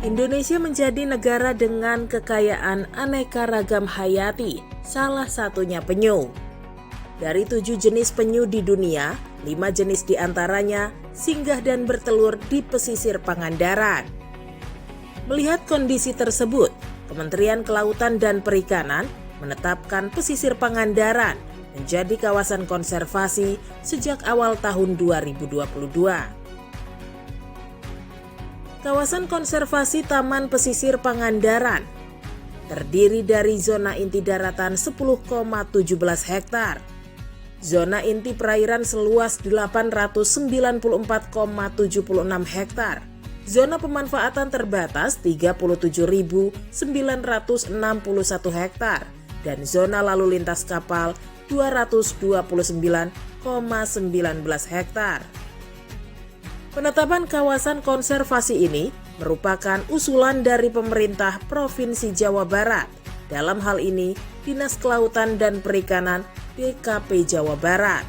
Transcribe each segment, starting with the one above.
Indonesia menjadi negara dengan kekayaan aneka ragam hayati, salah satunya penyu. Dari 7 jenis penyu di dunia, 5 jenis diantaranya singgah dan bertelur di pesisir Pangandaran. Melihat kondisi tersebut, Kementerian Kelautan dan Perikanan menetapkan pesisir Pangandaran menjadi kawasan konservasi sejak awal tahun 2022. Kawasan konservasi Taman Pesisir Pangandaran terdiri dari zona inti daratan 10,17 hektar, zona inti perairan seluas 894,76 hektar, zona pemanfaatan terbatas 37.961 hektar, dan zona lalu lintas kapal 229,19 hektar. Penetapan kawasan konservasi ini merupakan usulan dari pemerintah Provinsi Jawa Barat. Dalam hal ini, Dinas Kelautan dan Perikanan DKP Jawa Barat.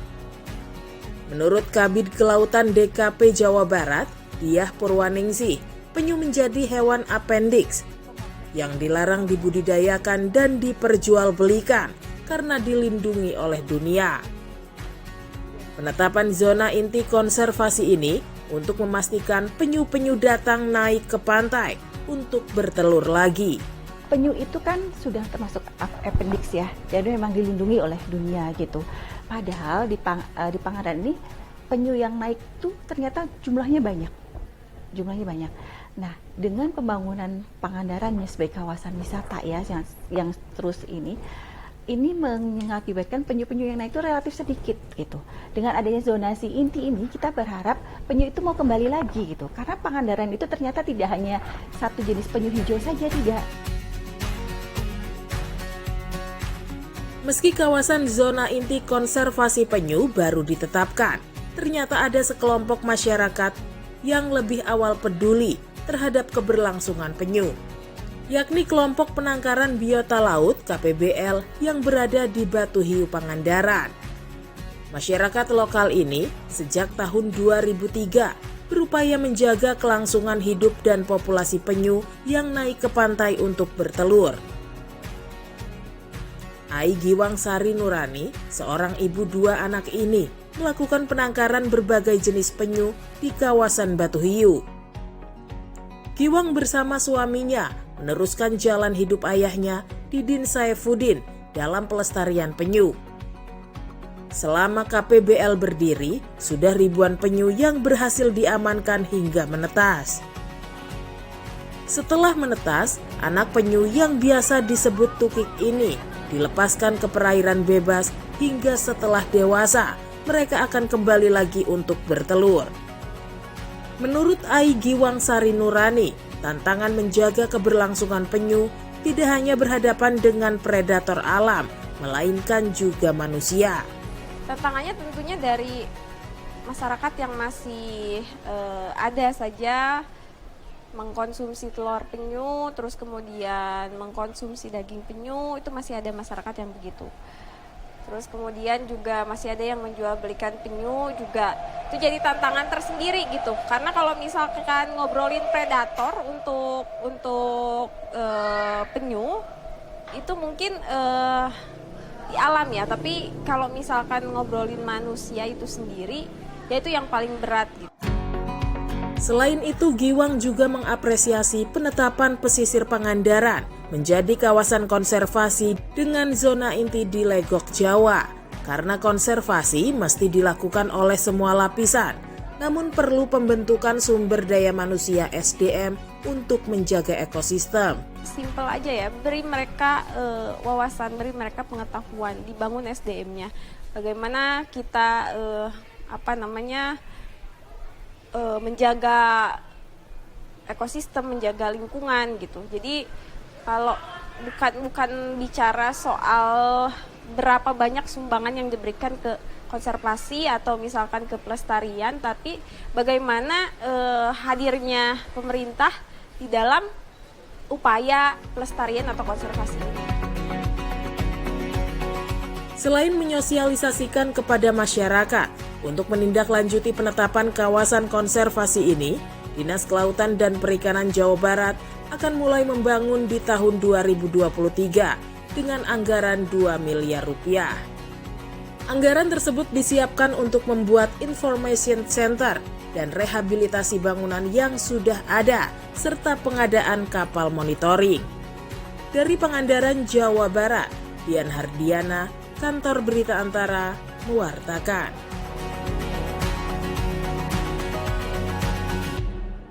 Menurut Kabid Kelautan DKP Jawa Barat, Diah Purwaningsih, penyu menjadi hewan appendix yang dilarang dibudidayakan dan diperjualbelikan karena dilindungi oleh dunia. Penetapan zona inti konservasi ini untuk memastikan penyu-penyu datang naik ke pantai untuk bertelur lagi. Penyu itu kan sudah termasuk appendix ya, jadi memang dilindungi oleh dunia gitu. Padahal di Pangandaran ini penyu yang naik tuh ternyata jumlahnya banyak. Nah, dengan pembangunan Pangandarannya sebagai kawasan wisata ya yang terus ini mengakibatkan penyu-penyu yang naik itu relatif sedikit gitu. Dengan adanya zonasi inti ini, kita berharap penyu itu mau kembali lagi gitu. Karena Pangandaran itu ternyata tidak hanya satu jenis penyu hijau saja, tidak. Meski kawasan zona inti konservasi penyu baru ditetapkan, ternyata ada sekelompok masyarakat yang lebih awal peduli terhadap keberlangsungan penyu, yakni kelompok penangkaran biota laut KPBL yang berada di Batu Hiu Pangandaran. Masyarakat lokal ini sejak tahun 2003 berupaya menjaga kelangsungan hidup dan populasi penyu yang naik ke pantai untuk bertelur. Ai Giwang Sari Nurani, seorang ibu 2 anak ini, melakukan penangkaran berbagai jenis penyu di kawasan Batu Hiu. Giwang bersama suaminya meneruskan jalan hidup ayahnya, Didin Saifuddin, dalam pelestarian penyu. Selama KPBL berdiri, sudah ribuan penyu yang berhasil diamankan hingga menetas. Setelah menetas, anak penyu yang biasa disebut tukik ini dilepaskan ke perairan bebas hingga setelah dewasa, mereka akan kembali lagi untuk bertelur. Menurut Ai Giwang Sari Nurani, tantangan menjaga keberlangsungan penyu tidak hanya berhadapan dengan predator alam, melainkan juga manusia. Tantangannya tentunya dari masyarakat yang masih ada saja mengkonsumsi telur penyu, terus kemudian mengkonsumsi daging penyu, itu masih ada masyarakat yang begitu. Terus kemudian juga masih ada yang menjual belikan penyu juga, itu jadi tantangan tersendiri gitu. Karena kalau misalkan ngobrolin predator untuk penyu, itu mungkin di alam ya. Tapi kalau misalkan ngobrolin manusia itu sendiri, ya itu yang paling berat gitu. Selain itu, Giwang juga mengapresiasi penetapan pesisir Pangandaran menjadi kawasan konservasi dengan zona inti di Legok Jawa. Karena konservasi mesti dilakukan oleh semua lapisan, namun perlu pembentukan sumber daya manusia SDM untuk menjaga ekosistem. Simpel aja ya, beri mereka wawasan, beri mereka pengetahuan, dibangun SDM-nya. Bagaimana kita menjaga ekosistem, menjaga lingkungan gitu. Jadi kalau bukan bicara soal berapa banyak sumbangan yang diberikan ke konservasi atau misalkan ke pelestarian, tapi bagaimana hadirnya pemerintah di dalam upaya pelestarian atau konservasi ini. Selain menyosialisasikan kepada masyarakat untuk menindaklanjuti penetapan kawasan konservasi ini, Dinas Kelautan dan Perikanan Jawa Barat akan mulai membangun di tahun 2023 dengan anggaran 2 miliar rupiah. Anggaran tersebut disiapkan untuk membuat information center dan rehabilitasi bangunan yang sudah ada, serta pengadaan kapal monitoring. Dari Pangandaran, Jawa Barat, Dian Hardiana, Kantor Berita Antara, mewartakan.